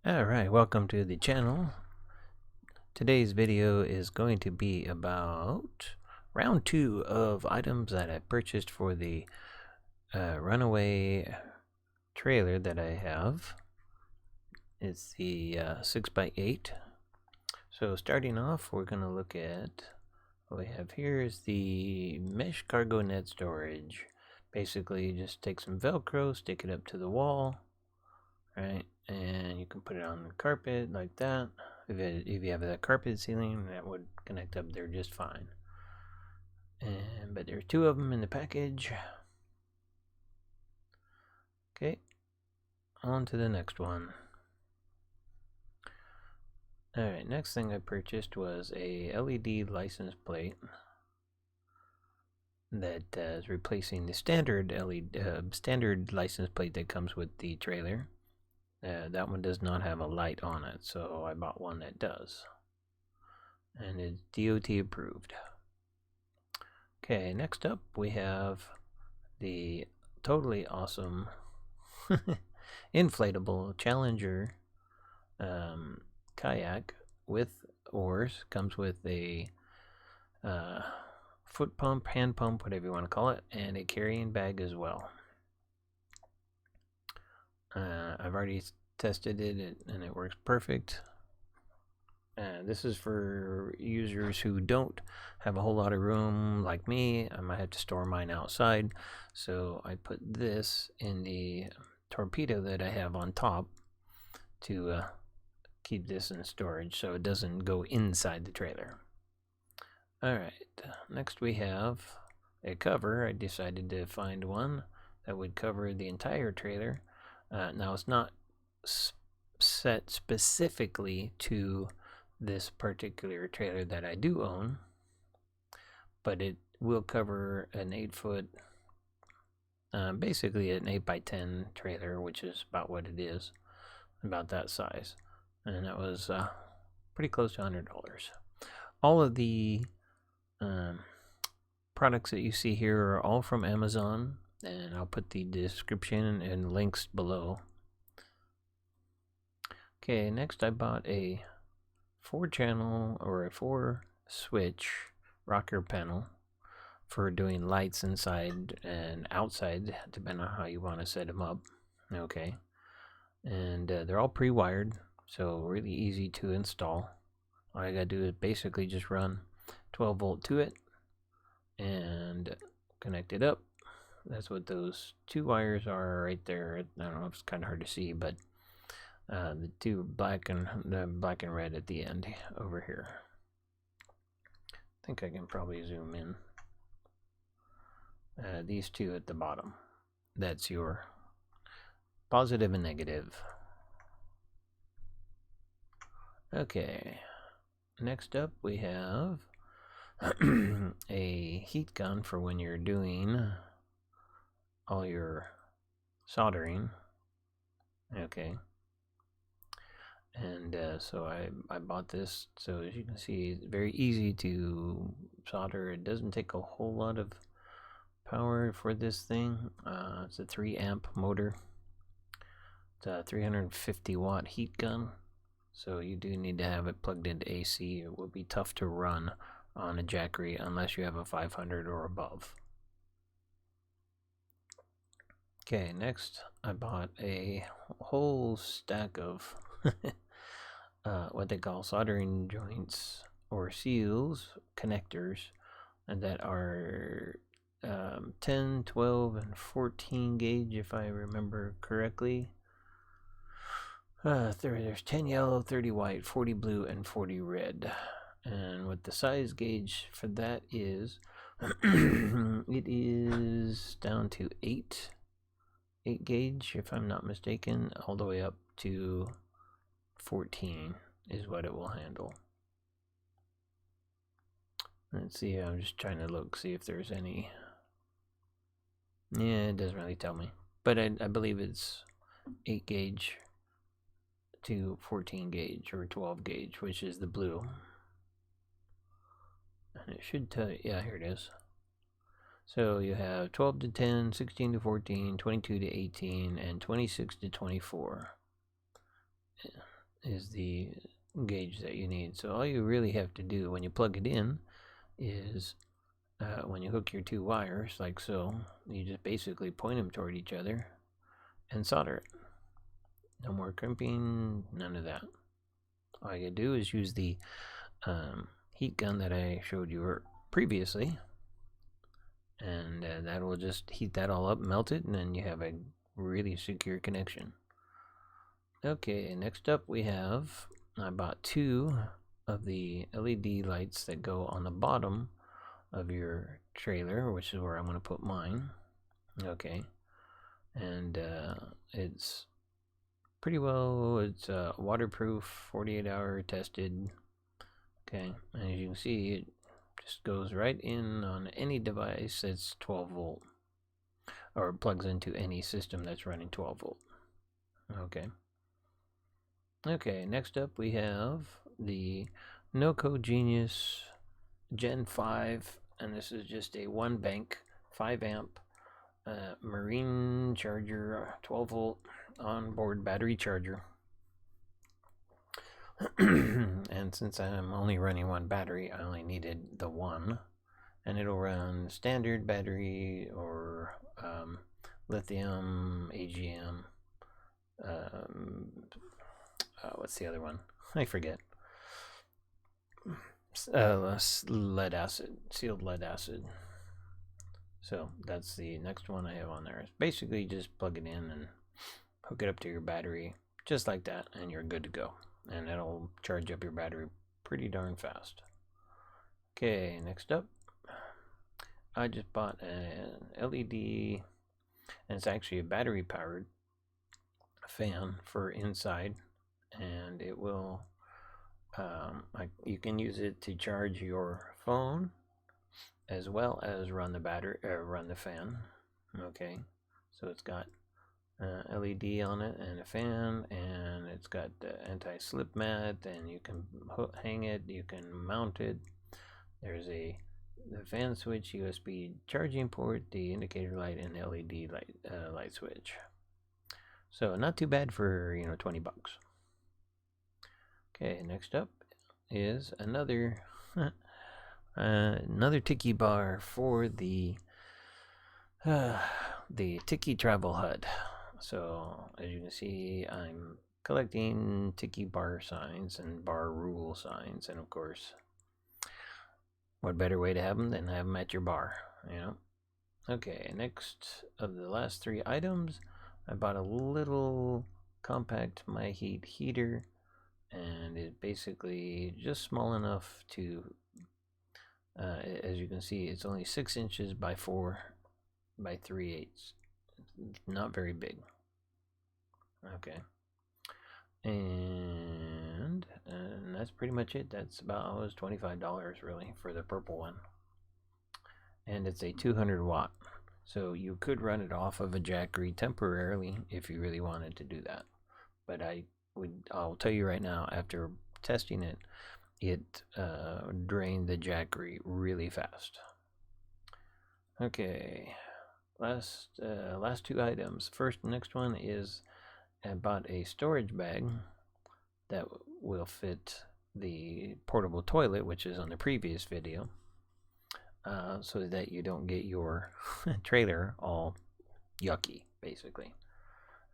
Alright, welcome to the channel. Today's video is going to be about round 2 of items that I purchased for the Runaway trailer that I have. It's the 6x8. So starting off, we're going to look at what we have here is the mesh cargo net storage. Basically, just take some Velcro, stick it up to the wall, right? And you can put it on the carpet like that. If you have that carpet ceiling, that would connect up there just fine. But there's 2 of them in the package. Okay, on to the next one. Alright, next thing I purchased was a LED license plate that is replacing the standard standard license plate that comes with the trailer. That one does not have a light on it, so I bought one that does. And it's DOT approved. Okay, next up we have the totally awesome inflatable Challenger kayak with oars. Comes with a foot pump, hand pump, whatever you want to call it, and a carrying bag as well. I've already tested it and it works perfect. This is for users who don't have a whole lot of room like me. I might have to store mine outside, so I put this in the torpedo that I have on top to keep this in storage so it doesn't go inside the trailer. Alright, next we have a cover. I decided to find one that would cover the entire trailer. Now it's not set specifically to this particular trailer that I do own, but it will cover an 8-foot, basically an 8x10 trailer, which is about what it is, about that size. And that was pretty close to $100. All of the products that you see here are all from Amazon, and I'll put the description and links below. Okay, next I bought a 4-channel or a 4-switch rocker panel for doing lights inside and outside, depending on how you want to set them up. Okay, and they're all pre-wired, so really easy to install. All I gotta do is basically just run 12-volt to it and connect it up. That's what those 2 wires are right there. I don't know if it's kind of hard to see, but the 2 black and red at the end over here. I think I can probably zoom in. These 2 at the bottom. That's your positive and negative. Okay. Next up we have a heat gun for when you're doing all your soldering. Okay. And so I bought this, so as you can see, it's very easy to solder. It doesn't take a whole lot of power for this thing. It's a 3-amp motor. It's a 350-watt heat gun, so you do need to have it plugged into AC. It will be tough to run on a Jackery unless you have a 500 or above. Okay, next I bought a whole stack of what they call soldering joints or seals, connectors, and that are 10, 12, and 14 gauge, if I remember correctly. There's 10 yellow, 30 white, 40 blue, and 40 red. And what the size gauge for that is, it is down to 8 gauge, if I'm not mistaken, all the way up to 14 is what it will handle. Let's see, I'm just trying to see if there's any. Yeah, it doesn't really tell me, but I believe it's 8 gauge to 14 gauge or 12 gauge, which is the blue. And it should tell you, yeah, here it is. So you have 12 to 10, 16 to 14, 22 to 18, and 26 to 24. is the gauge that you need. So all you really have to do when you plug it in is when you hook your two wires like so, you just basically point them toward each other and solder it. No more crimping, none of that. All you do is use the heat gun that I showed you previously, and that will just heat that all up, melt it, and then you have a really secure connection. Okay, next up we have, I bought 2 of the LED lights that go on the bottom of your trailer, which is where I'm going to put mine. Okay, and it's pretty well, it's waterproof, 48-hour tested. Okay, and as you can see, it just goes right in on any device that's 12 volt, or plugs into any system that's running 12 volt. Okay, next up we have the NOCO Genius Gen 5, and this is just a 1 bank 5 amp marine charger, 12 volt onboard battery charger. And since I'm only running 1 battery, I only needed the 1, and it'll run standard battery or lithium, AGM, what's the other one? I forget. Lead acid, sealed lead acid. So that's the next one I have on there. It's basically just plug it in and hook it up to your battery, just like that, and you're good to go. And it'll charge up your battery pretty darn fast. Okay, next up, I just bought an LED, and it's actually a battery powered fan for inside, and it will you can use it to charge your phone as well as run the battery, run the fan. Okay, so it's got LED on it and a fan, and it's got anti-slip mat, and you can hang it, you can mount it. There's the fan switch, USB charging port, the indicator light, and LED light switch. So not too bad for, you know, 20 bucks. Okay, next up is another another Tiki bar for the Tiki travel HUD. So as you can see, I'm collecting Tiki bar signs and bar rule signs, and of course, what better way to have them than have them at your bar, you know? Okay, next of the last 3 items, I bought a little compact My Heat heater, and it's basically just small enough to, as you can see, it's only 6 inches by 4 by 3/8. Not very big. Okay, and that's pretty much it. That's about, it was $25 really for the purple one, and it's a 200 watt. So you could run it off of a Jackery temporarily if you really wanted to do that. But I'll tell you right now, after testing it, it drained the Jackery really fast. Okay, last 2 items. Next one is I bought a storage bag that will fit the portable toilet, which is on the previous video, so that you don't get your trailer all yucky, basically.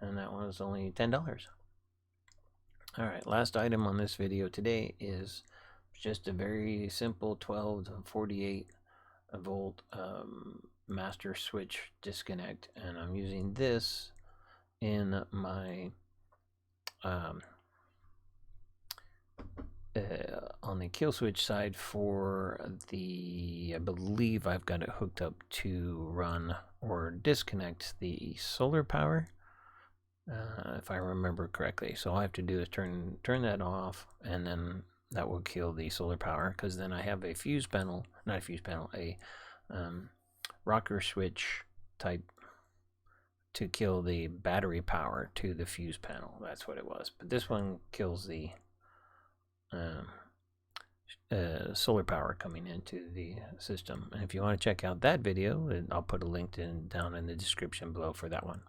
And that one was only $10. Alright, last item on this video today is just a very simple 12 to 48 volt master switch disconnect, and I'm using this in my on the kill switch side for the, I believe I've got it hooked up to run or disconnect the solar power, if I remember correctly. So all I have to do is turn that off, and then that will kill the solar power, because then I have a fuse panel, not a fuse panel, a rocker switch type to kill the battery power to the fuse panel. That's what it was. But this one kills the solar power coming into the system. And if you want to check out that video, I'll put a link down in the description below for that one.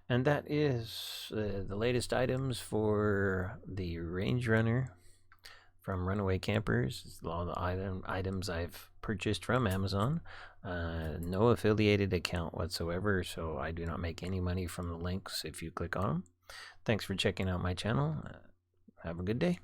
And that is the latest items for the Range Runner from Runaway Campers. It's all the items I've purchased from Amazon. No affiliated account whatsoever, so I do not make any money from the links if you click on them. Thanks for checking out my channel. Have a good day.